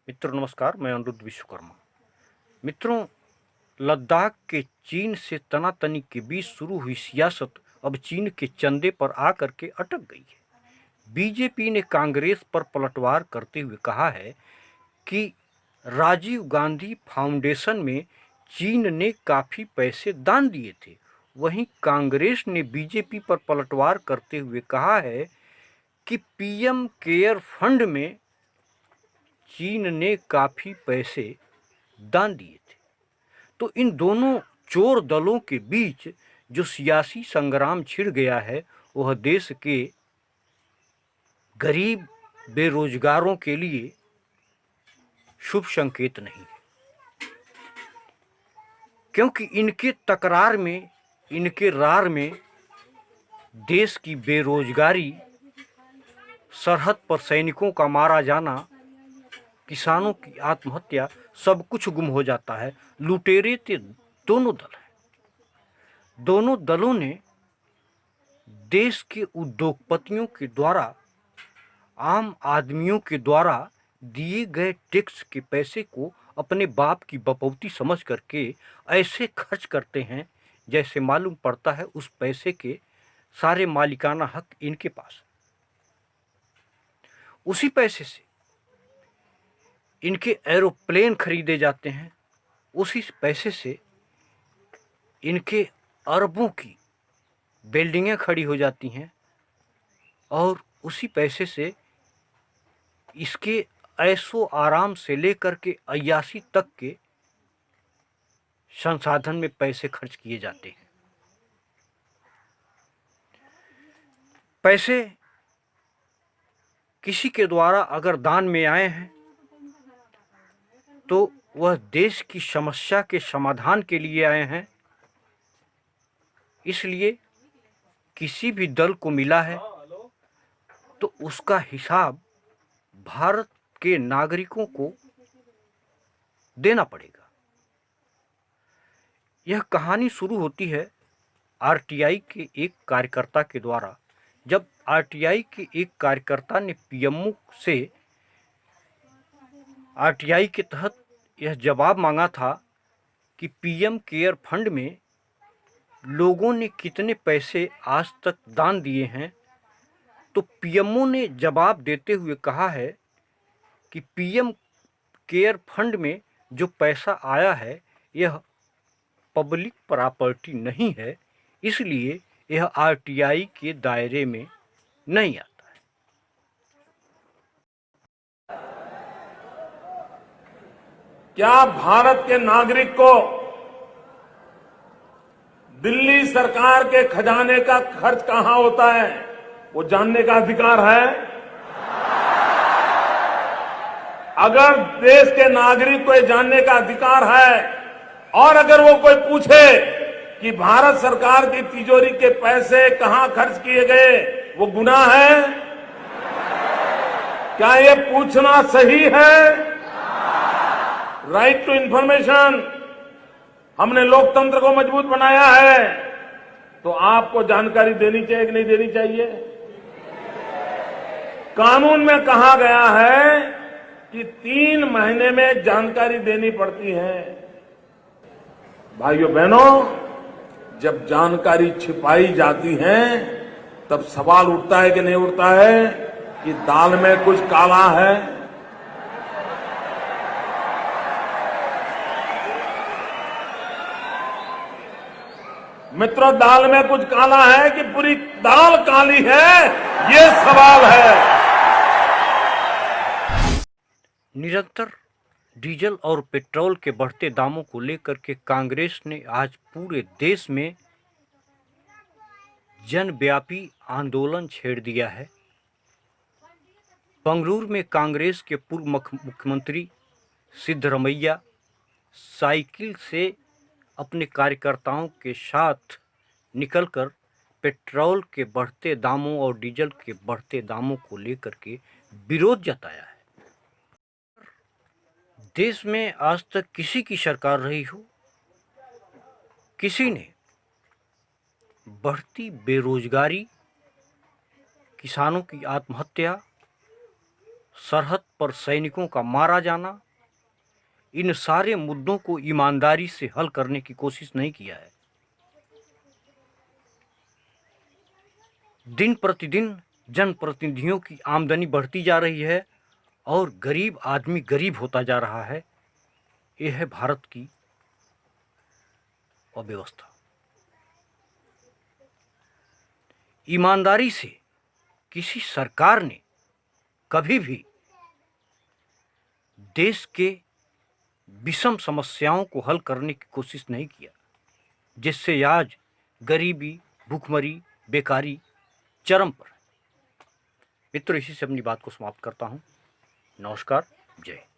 मित्रों नमस्कार, मैं अनिरुद्ध विश्वकर्मा। मित्रों, लद्दाख के चीन से तनातनी के बीच शुरू हुई सियासत अब चीन के चंदे पर आकर के अटक गई है। बीजेपी ने कांग्रेस पर पलटवार करते हुए कहा है कि राजीव गांधी फाउंडेशन में चीन ने काफ़ी पैसे दान दिए थे। वहीं कांग्रेस ने बीजेपी पर पलटवार करते हुए कहा है कि पीएम केयर फंड में चीन ने काफ़ी पैसे दान दिए थे। तो इन दोनों चोर दलों के बीच जो सियासी संग्राम छिड़ गया है वह देश के गरीब बेरोजगारों के लिए शुभ संकेत नहीं है, क्योंकि इनके तकरार में, इनके रार में देश की बेरोजगारी, सरहद पर सैनिकों का मारा जाना, किसानों की आत्महत्या, सब कुछ गुम हो जाता है। लुटेरे थे दोनों दल हैं। दोनों दलों ने देश के उद्योगपतियों के द्वारा, आम आदमियों के द्वारा दिए गए टैक्स के पैसे को अपने बाप की बपौती समझ करके ऐसे खर्च करते हैं जैसे मालूम पड़ता है उस पैसे के सारे मालिकाना हक इनके पास। उसी पैसे से इनके एरोप्लेन खरीदे जाते हैं, उसी पैसे से इनके अरबों की बिल्डिंगें खड़ी हो जाती हैं और उसी पैसे से इसके ऐशो आराम से लेकर के अय्याशी तक के संसाधन में पैसे खर्च किए जाते हैं। पैसे किसी के द्वारा अगर दान में आए हैं तो वह देश की समस्या के समाधान के लिए आए हैं। इसलिए किसी भी दल को मिला है तो उसका हिसाब भारत के नागरिकों को देना पड़ेगा। यह कहानी शुरू होती है आरटीआई के एक कार्यकर्ता के द्वारा। जब आरटीआई के एक कार्यकर्ता ने पीएमओ से आरटीआई के तहत यह जवाब मांगा था कि पीएम केयर फंड में लोगों ने कितने पैसे आज तक दान दिए हैं, तो पीएमओ ने जवाब देते हुए कहा है कि पीएम केयर फंड में जो पैसा आया है यह पब्लिक प्रॉपर्टी नहीं है, इसलिए यह आरटीआई के दायरे में नहीं आता है। क्या भारत के नागरिक को दिल्ली सरकार के खजाने का खर्च कहां होता है वो जानने का अधिकार है? अगर देश के नागरिक को ये जानने का अधिकार है और अगर वो कोई पूछे कि भारत सरकार की तिजोरी के पैसे कहां खर्च किए गए, वो गुनाह है? क्या ये पूछना सही है? राइट टू इंफॉर्मेशन, हमने लोकतंत्र को मजबूत बनाया है, तो आपको जानकारी देनी चाहिए कि नहीं देनी चाहिए? कानून में कहा गया है कि 3 महीने में जानकारी देनी पड़ती है। भाइयों बहनों, जब जानकारी छिपाई जाती है तब सवाल उठता है कि नहीं उठता है कि दाल में कुछ काला है। मित्रों, दाल में कुछ काला है कि पूरी दाल काली है, ये सवाल है। निरंतर डीजल और पेट्रोल के बढ़ते दामों को लेकर के कांग्रेस ने आज पूरे देश में जनव्यापी आंदोलन छेड़ दिया है। बंगलुरु में कांग्रेस के पूर्व मुख्यमंत्री सिद्धरमैया साइकिल से अपने कार्यकर्ताओं के साथ निकलकर पेट्रोल के बढ़ते दामों और डीजल के बढ़ते दामों को लेकर के विरोध जताया है। देश में आज तक किसी की सरकार रही हो, किसी ने बढ़ती बेरोजगारी, किसानों की आत्महत्या, सरहद पर सैनिकों का मारा जाना, इन सारे मुद्दों को ईमानदारी से हल करने की कोशिश नहीं किया है। दिन प्रतिदिन जनप्रतिनिधियों की आमदनी बढ़ती जा रही है और गरीब आदमी गरीब होता जा रहा है। यह है भारत की अव्यवस्था। ईमानदारी से किसी सरकार ने कभी भी देश के विषम समस्याओं को हल करने की कोशिश नहीं किया, जिससे आज गरीबी, भूखमरी, बेकारी चरम पर है। मित्रों, इसी से अपनी बात को समाप्त करता हूं। नमस्कार, जय हिंद।